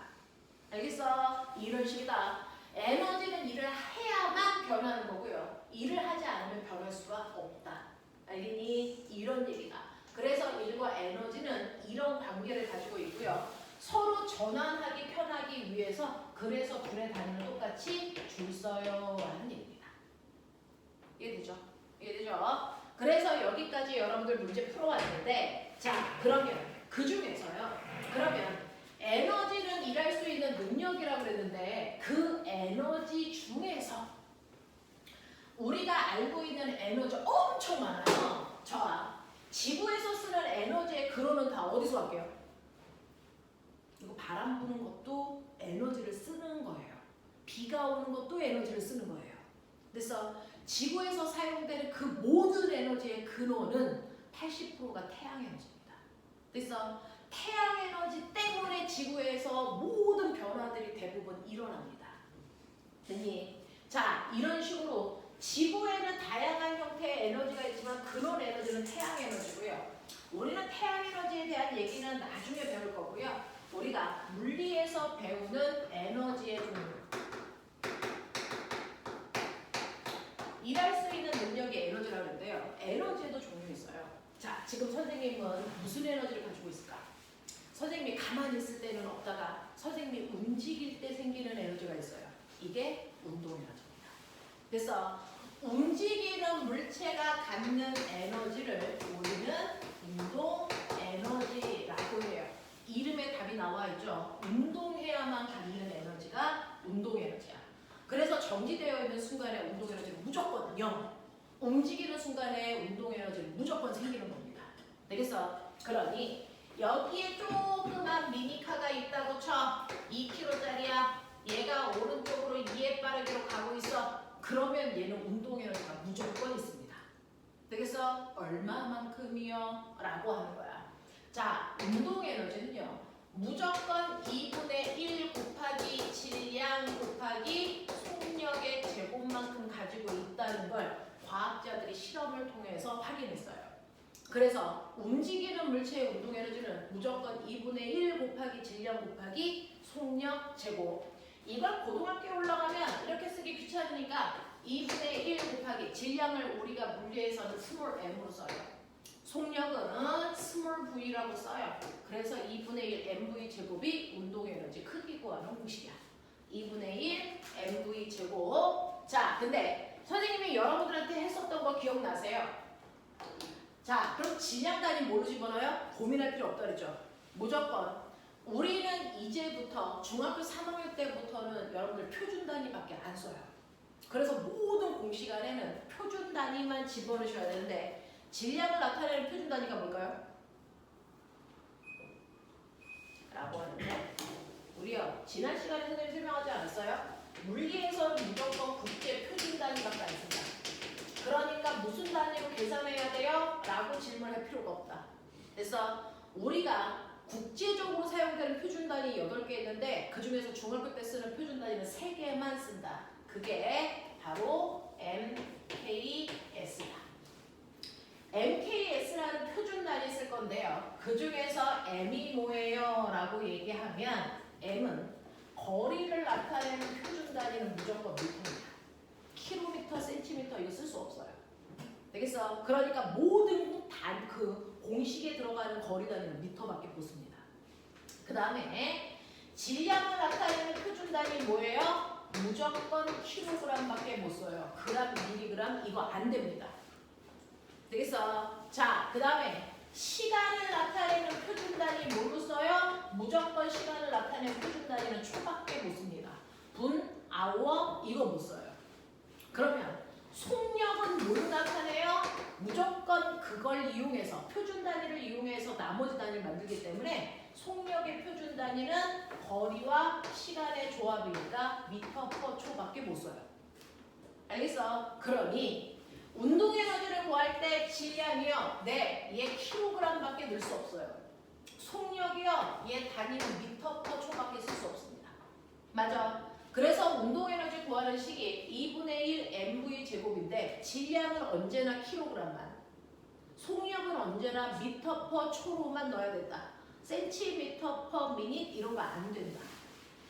알겠어? 이런 식이다. 에너지는 일을 해야만 변하는 거고요. 일을 하지 않으면 변할 수가 없다. 알겠니? 이런 얘기다. 그래서 일과 에너지는 이런 관계를 가지고 있고요. 서로 전환하기 편하기 위해서 그래서 둘의 단위는 똑같이 줄 서요 라는 얘기입니다. 이해되죠? 이해되죠? 그래서 여기까지 여러분들 문제 풀어왔는데 자 그러면 그 중에서요. 그러면 에너지는 일할 수 있는 능력이라고 그랬는데 그 에너지 중에서 우리가 알고 있는 에너지 엄청 많아요. 자, 지구에서 쓰는 에너지의 근원은 다 어디서 갈게요? 이거 바람 부는 것도 에너지를 쓰는 거예요. 비가 오는 것도 에너지를 쓰는 거예요. 그래서 지구에서 사용되는 그 모든 에너지의 근원은 80%가 태양 에너지입니다. 그래서 태양 에너지 때문에 지구에서 모든 변화들이 대부분 일어납니다. 됐니? 자, 이런 식으로 지구에는 다양한 형태의 에너지가 있지만 근원 에너지는 태양 에너지고요. 우리는 태양 에너지에 대한 얘기는 나중에 배울 거고요. 우리가 물리에서 배우는 에너지의 종류. 일할 수 있는 능력이 에너지라고 하는데요. 에너지에도 종류가 있어요. 자, 지금 선생님은 무슨 에너지를 가지고 있을까? 선생님이 가만히 있을 때는 없다가 선생님이 움직일 때 생기는 에너지가 있어요. 이게 운동 에너지입니다. 그래서 움직이는 물체가 갖는 에너지를 우리는 운동 에너지라고 해요. 이름에 답이 나와 있죠. 운동해야만 갖는 에너지가 운동 에너지야. 그래서 정지되어 있는 순간에 운동 에너지는 무조건 0. 움직이는 순간에 운동 에너지는 무조건 생기는 겁니다. 되겠어? 그러니 여기에 조그만 미니카가 있다고 쳐. 2kg짜리야. 얘가 오른쪽으로 2의 빠르기로 가고 있어. 그러면 얘는 운동 에너지가 무조건 있습니다. 되겠어? 얼마만큼이요? 라고 하는 거야. 자, 운동 에너지는요. 무조건 2분의 1 곱하기 질량 곱하기 속력의 제곱만큼 가지고 있다는 걸 과학자들이 실험을 통해서 확인했어요. 그래서 움직이는 물체의 운동 에너지는 무조건 2분의 1 곱하기 질량 곱하기 속력 제곱. 이걸 고등학교에 올라가면 이렇게 쓰기 귀찮으니까 2분의 1 곱하기 질량을 우리가 물리에서는 스몰 m으로 써요. 속력은 스몰 v라고 써요. 그래서 2분의 1 mv 제곱이 운동 에너지 크기 구하는 공식이야. 2분의 1 mv 제곱. 자, 근데 선생님이 여러분들한테 했었던 거 기억나세요? 자, 그럼 질량 단위 뭘로 집어넣어요? 고민할 필요 없다 그랬죠? 무조건. 우리는 이제부터 중학교 3학년 때부터는 여러분들 표준 단위밖에 안 써요. 그래서 모든 공식 안에는 표준 단위만 집어넣으셔야 되는데 질량을 나타내는 표준 단위가 뭘까요? 라고 하는데 우리요 지난 시간에 선생님이 설명하지 않았어요? 물리에서는 무조건 국제 표준 단위밖에 안 쓴다. 그러니까 무슨 단위로 계산해야 돼요? 라고 질문할 필요가 없다. 그래서 우리가 국제적으로 사용되는 표준 단위 8개 있는데 그 중에서 중학교 때 쓰는 표준 단위는 3개만 쓴다. 그게 바로 MKS다. MKS라는 표준 단위 쓸 건데요. 그 중에서 M이 뭐예요? 라고 얘기하면 M은 거리를 나타내는 표준 단위는 무조건 미터입니다. 킬로미터, 센티미터 이거 쓸 수 없어요. 되겠어? 그러니까 모든 그 공식에 들어가는 거리 단위는 미터밖에 못 씁니다. 그 다음에 질량을 나타내는 표준 단위 뭐예요? 무조건 킬로그램밖에 못 써요. 그램, 밀리그램 이거 안 됩니다. 되겠어? 자, 그 다음에 시간을 나타내는 표준 단위 뭘로 써요? 무조건 시간을 나타내는 표준 단위는 초밖에 못 씁니다. 분, 아워 이거 못 써요. 그러면 속력은 뭘 나타내요? 무조건 그걸 이용해서 표준 단위를 이용해서 나머지 단위를 만들기 때문에 속력의 표준 단위는 거리와 시간의 조합이니까 미터 퍼 초밖에 못 써요. 알겠어? 그러니 운동 에너지를 구할 때 질량이요. 네, 얘 킬로그램밖에 넣을 수 없어요. 속력이요. 얘 단위는 미터 퍼 초밖에 쓸 수 없습니다. 맞아. 그래서 운동 에너지 구하는 식이 2분의 1 mv 제곱인데 질량은 언제나 킬로그램만, 속력은 언제나 미터 퍼 초로만 넣어야 된다. 센티미터 퍼 미닛 이런 거 안 된다.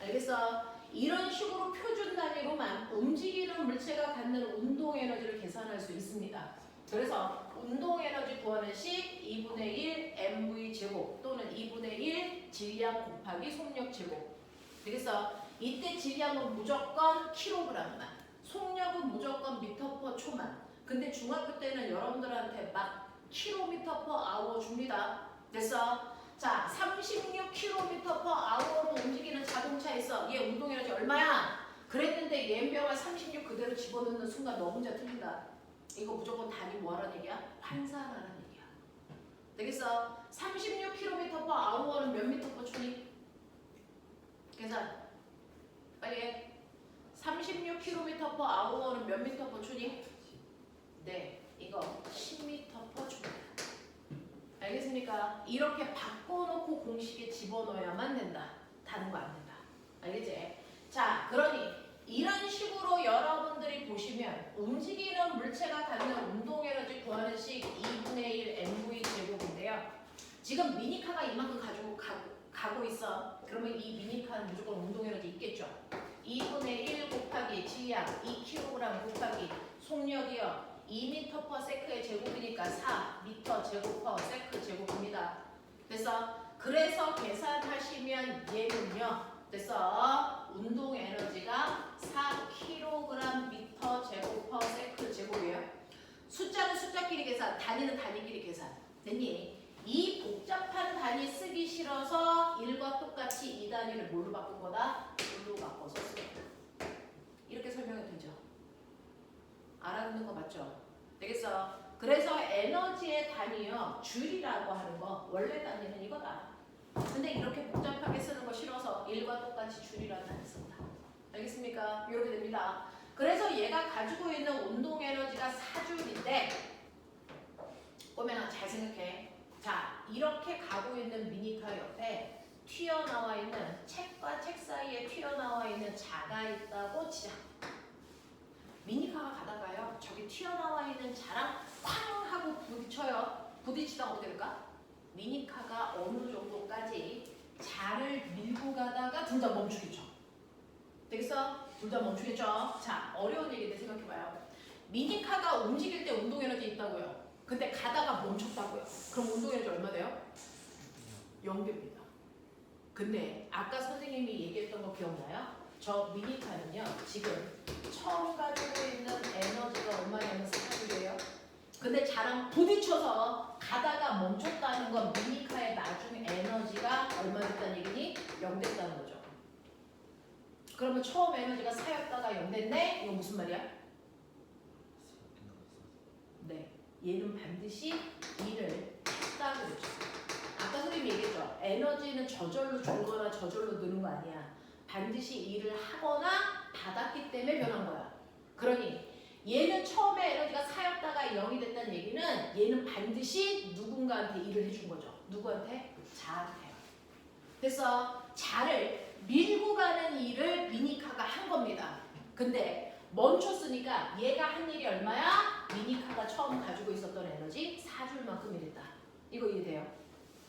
알겠어? 이런 식으로 표준 단위로만 움직이는 물체가 갖는 운동 에너지를 계산할 수 있습니다. 그래서 운동 에너지 구하는 식 2분의 1 mv 제곱 또는 2분의 1 질량 곱하기 속력 제곱. 되겠어? 이때 질량은 무조건 킬로그램만, 속력은 무조건 미터 퍼 초만. 근데 중학교 때는 여러분들한테 막 킬로미터 퍼 아워 줍니다. 됐어? 자, 36km per hour로 움직이는 자동차 있어. 얘 운동 에너지 얼마야? 그랬는데 얘명을 36 그대로 집어넣는 순간 너 혼자 틀린다. 이거 무조건 단위 뭐하라는 얘기야? 환산하라는 얘기야. 되겠어? 36km per hour는 몇 미터 per 초니? 계산. 빨리 해. 36km per hour는 몇 미터 per 초니? 네, 이거 10m per 초입니다. 알겠습니까? 이렇게 바꿔놓고 공식에 집어넣어야만 된다. 다른 거 안 된다. 알겠지? 자, 그러니 이런 식으로 여러분들이 보시면 움직이는 물체가 갖는 운동 에너지 구하는 식 2분의 1 mv 제곱인데요. 지금 미니카가 이만큼 가지고 가고 있어. 그러면 이 미니카는 무조건 운동 에너지 있겠죠. 2분의 1 곱하기 질량 2kg 곱하기 속력이요. 2m per sec의 제곱이니까 4m 제곱 per sec 제곱입니다. 됐어? 그래서 계산하시면 얘는요. 됐어? 운동 에너지가 4kg 미터 제곱 per sec 제곱이에요. 숫자는 숫자끼리 계산, 단위는 단위끼리 계산. 됐니? 이 복잡한 단위 쓰기 싫어서 1과 똑같이 이 단위를 뭘로 바꾼 거다? 뭘로 바꿔서 쓰는 거다. 이렇게 설명이 되죠? 알아듣는 거 맞죠? 되겠어? 그래서 에너지의 단위요. 줄이라고 하는 거 원래 단위는 이거다. 근데 이렇게 복잡하게 쓰는 거 싫어서 1과 똑같이 줄이라는 단위 쓴다. 알겠습니까? 이렇게 됩니다. 그래서 얘가 가지고 있는 운동 에너지가 4줄인데 꼬맹아 잘 생각해. 자, 이렇게 가고 있는 미니카 옆에 튀어나와 있는 책과 책 사이에 튀어나와 있는 자가 있다고 치자. 미니카가 가다가요. 저기 튀어나와 있는 자랑 쾅 하고 부딪혀요. 부딪히다 어떻게 될까? 미니카가 어느 정도까지 자를 밀고 가다가 둘 다 멈추겠죠. 되겠어? 둘 다 멈추겠죠? 자, 어려운 얘기인데 생각해봐요. 미니카가 움직일 때 운동 에너지 있다고요. 근데 가다가 멈췄다고요. 그럼 운동 에너지 얼마 돼요? 0됩니다. 근데 아까 선생님이 얘기했던 거 기억나요? 저 미니카는요. 지금 처음 가지고 있는 에너지가 얼마냐면 4줄이에요. 근데 자랑 부딪혀서 가다가 멈췄다는 건 미니카의 나중 에너지가 얼마 됐다는 얘기니? 0 됐다는 거죠. 그러면 처음 에너지가 4였다가 0 됐네? 이거 무슨 말이야? 네. 얘는 반드시 2를 했다고 그랬죠. 아까 선생님이 얘기했죠. 에너지는 저절로 줄거나 저절로 느는 거 아니야. 반드시 일을 하거나 받았기 때문에 변한 거야. 그러니 얘는 처음에 에너지가 4였다가 0이 됐다는 얘기는 얘는 반드시 누군가한테 일을 해준 거죠. 누구한테? 자한테요. 그래서 자를 밀고 가는 일을 미니카가 한 겁니다. 근데 멈췄으니까 얘가 한 일이 얼마야? 미니카가 처음 가지고 있었던 에너지 4줄만큼 일했다. 이거 이해돼요?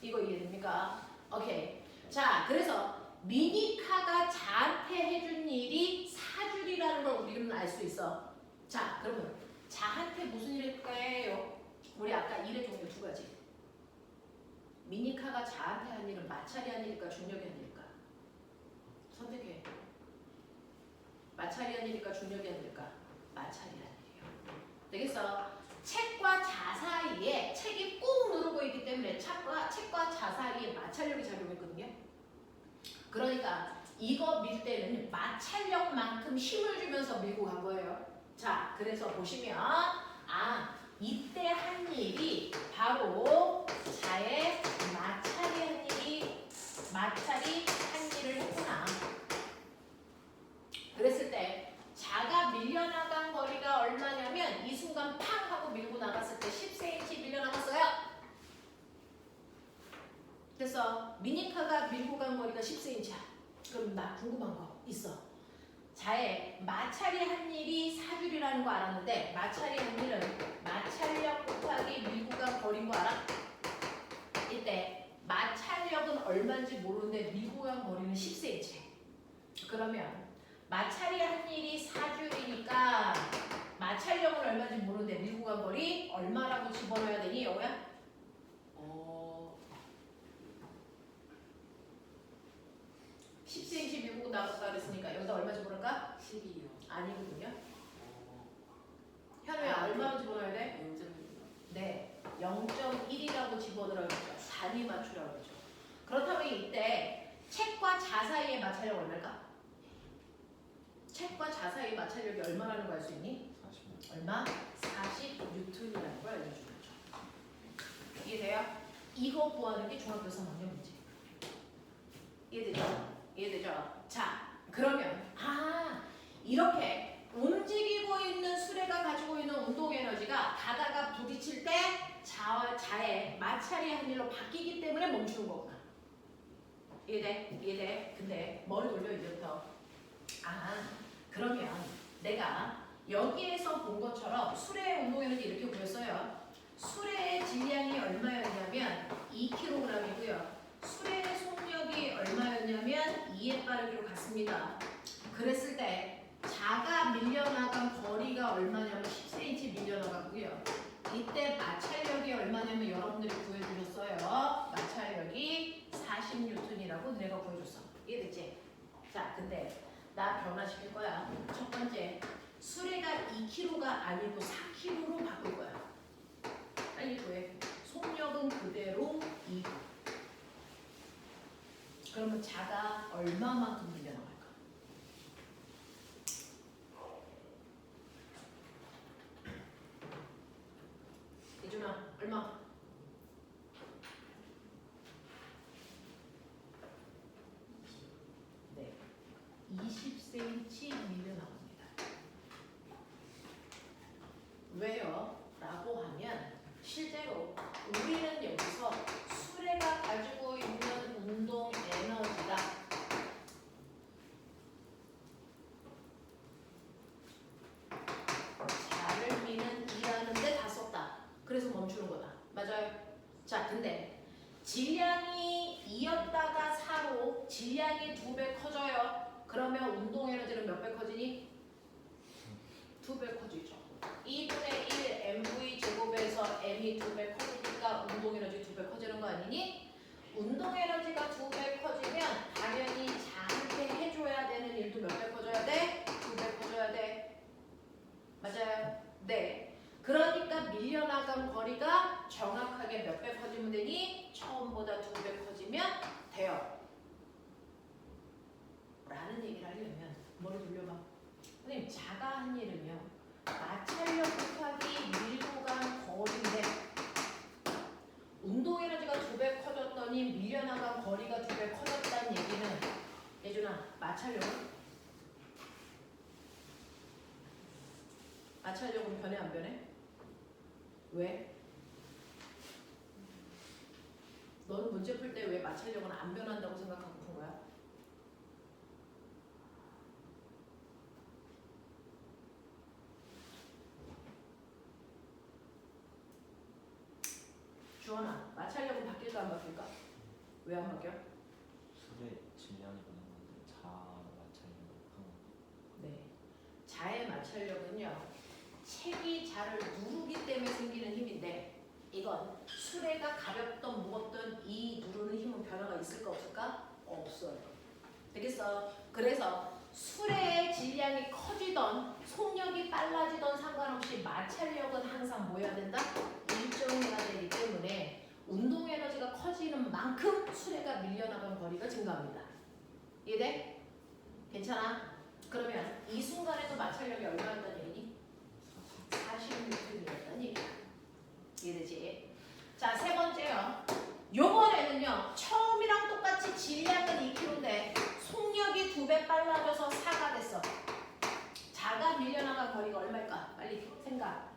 이거 이해됩니까? 오케이. 자, 그래서 미니카가 자한테 해준 일이 4줄이라는 걸 우리는 알 수 있어. 자, 그러면 자한테 무슨 일을 할까요? 우리 아까 일의 종류 두 가지. 미니카가 자한테 한 일은 마찰이 한 일일까 중력이 한 일일까? 선택해. 마찰이 한 일일까 중력이 한 일일까? 마찰이 한 일이에요. 되겠어? 책과 자 사이에 책이 꾹 누르고 있기 때문에 책과 자 사이에 마찰력이 작용했거든요. 그러니까 이거 밀 때는 마찰력만큼 힘을 주면서 밀고 간 거예요. 자, 그래서 보시면 이때 한 일이 바로 자의 마찰이 한 일을 했구나. 그랬을 때 자가 밀려나간 거리가 얼마냐면 이 순간 팡 하고 밀고 나갔을 때 10cm 밀려나갔어요. 그래서 미니카가 밀고 간 거리가 10cm야. 그럼 나 궁금한 거 있어. 자의 마찰이 한 일이 4줄이라는 거 알았는데 마찰이 한 일은 마찰력 곱하기 밀고 간 거리인 거 알아? 이때 마찰력은 얼마인지 모르는데 밀고 간 거리는 10cm. 그러면 마찰이 한 일이 4줄이니까 마찰력은 얼마인지 모르는데 밀고 간 거리 거리 얼마라고 집어넣어야 되니 영호야? 10cm 미국 나왔다 그랬으니까 여기다 얼마 집어넣을까? 12요. 아니거든요. 현우야 얼마로 집어넣어야 돼? 0.1. 네, 0.1이라고 집어넣으라고 그랬죠. 단위 맞추라고 그랬죠. 그렇다면 이때 책과 자 사이의 마찰력 얼마일까? 책과 자 사이의 마찰력이 얼마라는 거 알 수 있니? 40. 얼마? 40뉴턴이라는 걸 알려주는 거죠. 이해돼요? 이거 구하는 게 중학교 3학년 문제. 이해되죠? 이해되죠? 자, 그러면 이렇게 움직이고 있는 수레가 가지고 있는 운동 에너지가 가다가 부딪힐 때 자와 자의 마찰이 한 일로 바뀌기 때문에 멈추는 거구나. 이해돼? 이해돼? 근데 뭘 돌려 이제부터? 그러면 내가 여기에서 본 것처럼 수레의 운동 에너지 이렇게 보였어요. 수레의 질량이 얼마였냐면 2kg이고요. 수레의 속력이 얼마였냐면 2의 빠르기로 갔습니다. 그랬을 때 자가 밀려나간 거리가 얼마냐면 10cm 밀려나갔고요. 이때 마찰력이 얼마냐면 여러분들이 구해주셨어요. 마찰력이 40뉴턴이라고 내가 구해줬어. 이해됐지? 자, 근데 나 변화시킬 거야. 첫 번째, 수레가 2kg가 아니고 4kg로 바꿀 거야. 빨리 구해. 속력은 그대로 2. 그러면 자가 얼마만큼 밀려나갈까? 이준아, 얼마? 네, 20cm 밀려나갑니다. 왜요? 라고 하면 실제로 우리는 여기서 수레가 가지고 있는 운동 에너지가 자를 미는 이라는 데 다 썼다. 그래서 멈추는 거다. 맞아요? 자, 근데 질량이 2였다가 4로 질량이 2배 커져요. 그러면 운동 에너지는 몇 배 커지니? 2배 커지죠. 2분의 1 mv 제곱에서 m이 2배 커지니까 운동 에너지 2배 커지는 거 아니니? 운동 에너지가 2배 커지면 당연히 자한테 해줘야 되는 일도 몇 배 커져야 돼? 2배 커져야 돼. 맞아요? 네. 그러니까 밀려나간 거리가 정확하게 몇 배 커지면 되니? 처음보다 2배 커지면 돼요. 라는 얘기를 하려면 머리 돌려봐. 선생님, 자가 한 일은요. 마찰력 곱하기 밀고 간 거리인데 운동 에너지가 2배 커졌더니 밀려나간 거리가 2배 커졌다는 얘기는 예준아, 마찰력은? 마찰력은 변해 안 변해? 왜? 너는 문제 풀 때 왜 마찰력은 안 변한다고 생각하고 푼 거야? 주원아, 마찰력은 바뀔까 안 바뀔까? 왜 안 바뀌어? 수레 질량이 보는 건데 자 마찰력이 큰 네. 자의 마찰력은요. 책이 자를 누르기 때문에 생기는 힘인데 이건 수레가 가볍던 무겁던 이 누르는 힘은 변화가 있을까 없을까? 없어요. 되겠어? 그래서 수레의 질량이 커지던 속력이 빨라지던 상관없이 마찰력은 항상 뭐 해야 된다? 일정해야 되기 때문에 운동 에너지가 커지는 만큼 수레가 밀려나간 거리가 증가합니다. 이해돼? 괜찮아? 그러면 이 순간에도 마찰력이 얼마였다는 얘기니? 40뉴턴이었다는 얘기야. 이해되지? 자, 세 번째요. 요번에는요. 처음이랑 똑같이 질량은 2kg인데 속력이 2배 빨라져서 4가 됐어. 자가 밀려나간 거리가 얼마일까? 빨리 생각.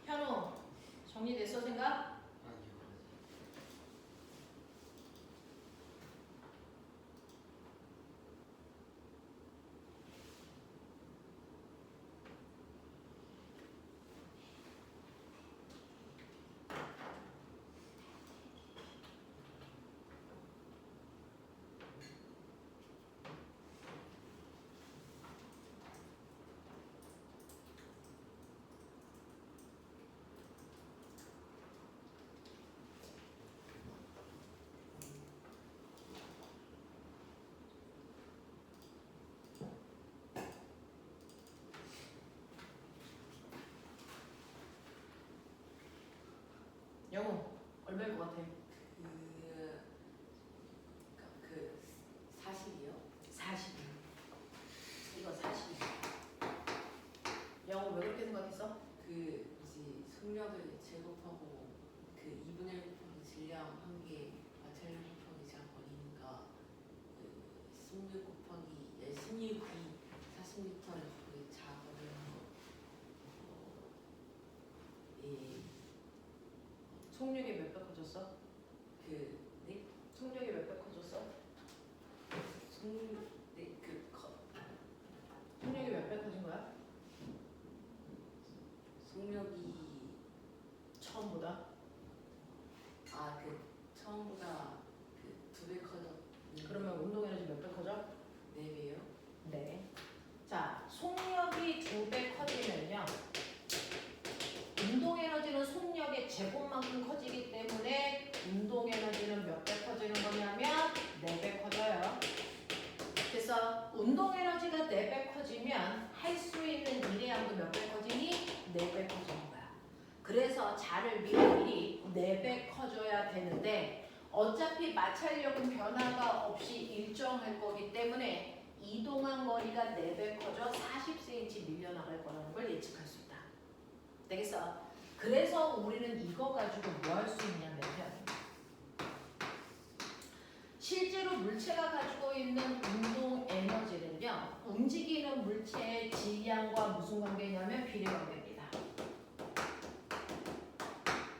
현우, 정리됐어 생각? 아니요. 영우 얼마일 것 같아? 그 40이요? 40. 이거 40. 영우 왜 그렇게 생각했어? 그 뭐지 속력을 제곱하고 그 2분의 1 곱하기 질량 한 개 마찰력 곱하기 제한 거리니까 그 16 곱하기 16이 40m를 거기 자거든요. 예. 속력이 몇 배 커졌어? 네? 속력이 몇 배 커졌어? 속력이 몇 배 커진 거야? 속력이 처음보다? 그 처음보다 그 2배 커졌. 그러면 운동 에너지 몇 배 커져? 4배요? 네. 자, 속력이 2배 커지면요. 운동 에너지는 속력의 제곱만큼 커지기 때문에 운동 에너지는 몇 배 커지는 거냐면 4배 커져요. 그래서 운동 에너지가 4배 커지면 할 수 있는 일의 양도 몇 배 커지니? 4배 커지는 거야. 그래서 자를 미리 4배 커져야 되는데 어차피 마찰력은 변화가 없이 일정할 거기 때문에 이동한 거리가 4배 커져 40cm 밀려나갈 거라는 걸 예측할 수 있다. 되겠어? 그래서 우리는 이거 가지고 뭐 할 수 있냐면 실제로 물체가 가지고 있는 운동 에너지는요. 움직이는 물체의 질량과 무슨 관계냐면 비례 관계입니다.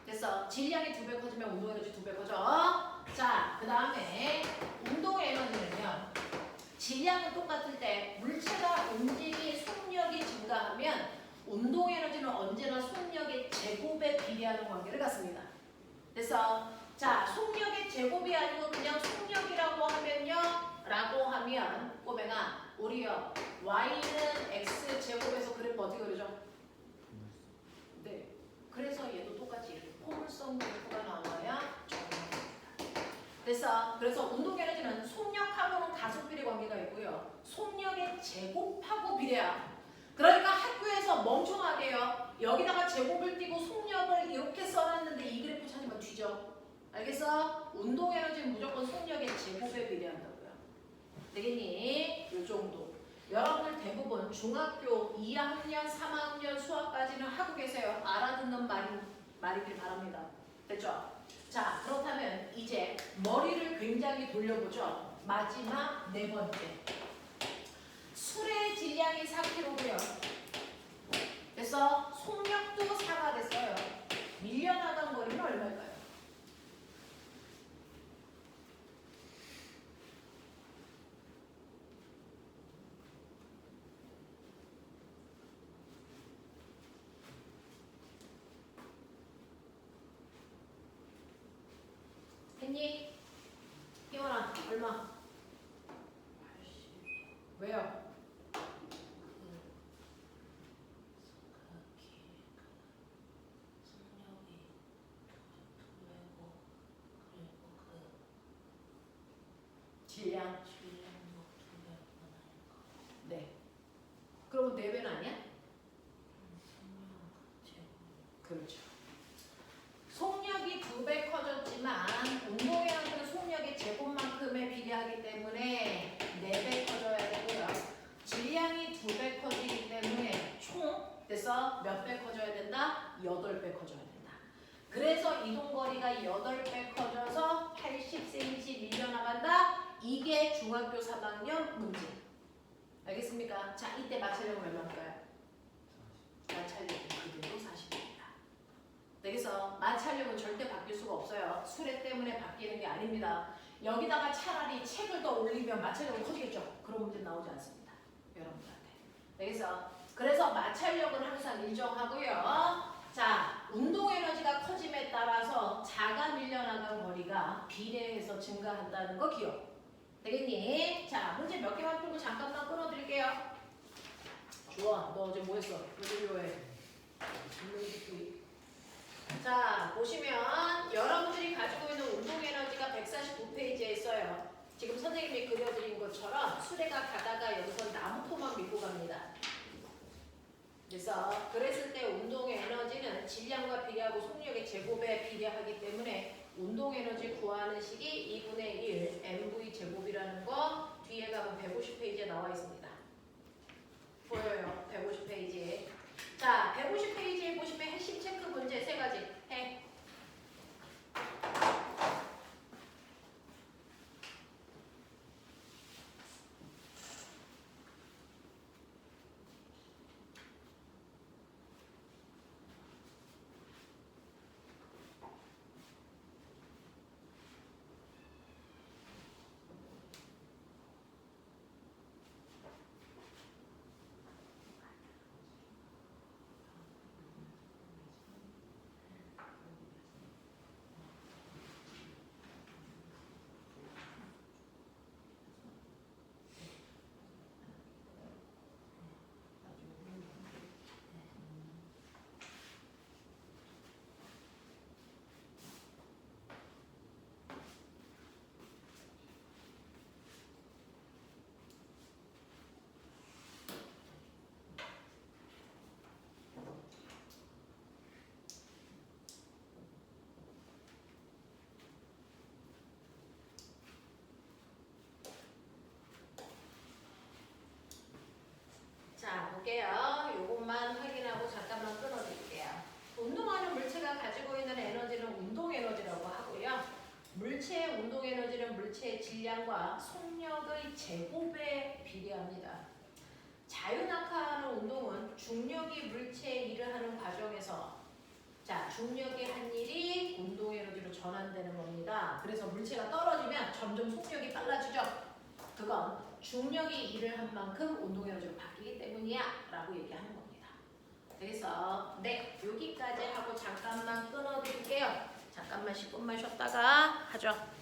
그래서 질량이 2배 커지면 운동 에너지 2배 커져. 자, 그 다음에 운동 에너지는요. 질량은 똑같을 때 물체가 움직이 속력이 증가하면 운동 에너지는 언제나 속력의 제곱에 비례하는 관계를 갖습니다. 그래서 자, 속력의 제곱이 아니고 그냥 속력이라고 하면요. 라고 하면 꼬맹아 우리요. y는 x 제곱에서 그래프 어떻게 그려져? 네. 그래서 얘도 똑같이 이렇게 포물선 그래프가 나와야 정답입니다. 그래서 운동 에너지는 속력하고는 가속 비례 관계가 있고요. 속력의 제곱하고 비례야. 그러니까 학교에서 멍청하게요. 여기다가 제곱을 띄고 속력을 이렇게 써놨는데 이 그래프 찾으면 뒤져. 알겠어? 운동 에너지는 무조건 속력의 제곱에 비례한다고요. 되겠니? 요 정도. 여러분들 대부분 중학교 2학년, 3학년 수학까지는 하고 계세요. 알아듣는 말이길 바랍니다. 됐죠? 자, 그렇다면 이제 머리를 굉장히 돌려보죠. 마지막 4번째. 술의 질량이 4kg고요. 그래서 속력도 4가 됐어요. 밀려나간 거리는 얼마일까요? 했니? 희원아, 얼마? 80. 왜요? 질량. 네. 그러면 4배는 아니야? 그렇죠. 속력이 2배 커졌지만 운동 에너지는 속력의 제곱만큼에 비례하기 때문에 4배 커져야 되고요. 질량이 2배 커지기 때문에 총 그래서 몇 배 커져야 된다? 8배 커져야 된다. 그래서 이동거리가 8배 커져서 80cm 밀려나간다. 이게 중학교 3학년 문제. 알겠습니까? 자, 이때 마찰력은 얼마일까요? 마찰력은 그대로 40입니다. 그래서 마찰력은 절대 바뀔 수가 없어요. 수레 때문에 바뀌는 게 아닙니다. 여기다가 차라리 책을 더 올리면 마찰력은 커지겠죠. 그런 문제 나오지 않습니다. 여러분들한테. 그래서 마찰력은 항상 일정하고요. 자, 운동 에너지가 커짐에 따라서 자가 밀려나간 거리가 비례해서 증가한다는 거 기억. 되겠니? 자, 문제 몇 개만 풀고 잠깐만 끊어드릴게요. 주원, 너 어제 뭐 했어? 요요요해. 자, 보시면 여러분들이 가지고 있는 운동 에너지가 149페이지에 있어요. 지금 선생님이 그려드린 것처럼 수레가 가다가 여기서 나무토막 밀고 갑니다. 그래서 그랬을 때 운동 에너지는 질량과 비례 운동량하고 속력의 제곱에 비례하기 때문에 운동 에너지 구하는 식이 2분의 1 mv 제곱이라는 거 뒤에 가면 150페이지에 나와 있습니다. 보여요. 150페이지에. 자, 150페이지에 보시면 핵심 체크 문제 3가지 해. 자, 볼게요. 요것만 확인하고 잠깐만 끊어드릴게요. 운동하는 물체가 가지고 있는 에너지는 운동 에너지라고 하고요. 물체의 운동 에너지는 물체의 질량과 속력의 제곱에 비례합니다. 자유낙하하는 운동은 중력이 물체의 일을 하는 과정에서 자, 중력이 한 일이 운동 에너지로 전환되는 겁니다. 그래서 물체가 떨어지면 점점 속력이 빨라지죠. 그건 중력이 일을 한 만큼 운동 에너지로 바뀌기 때문이야 라고 얘기하는 겁니다. 그래서 네, 여기까지 하고 잠깐만 끊어드릴게요. 잠깐만 10분만 쉬었다가 하죠.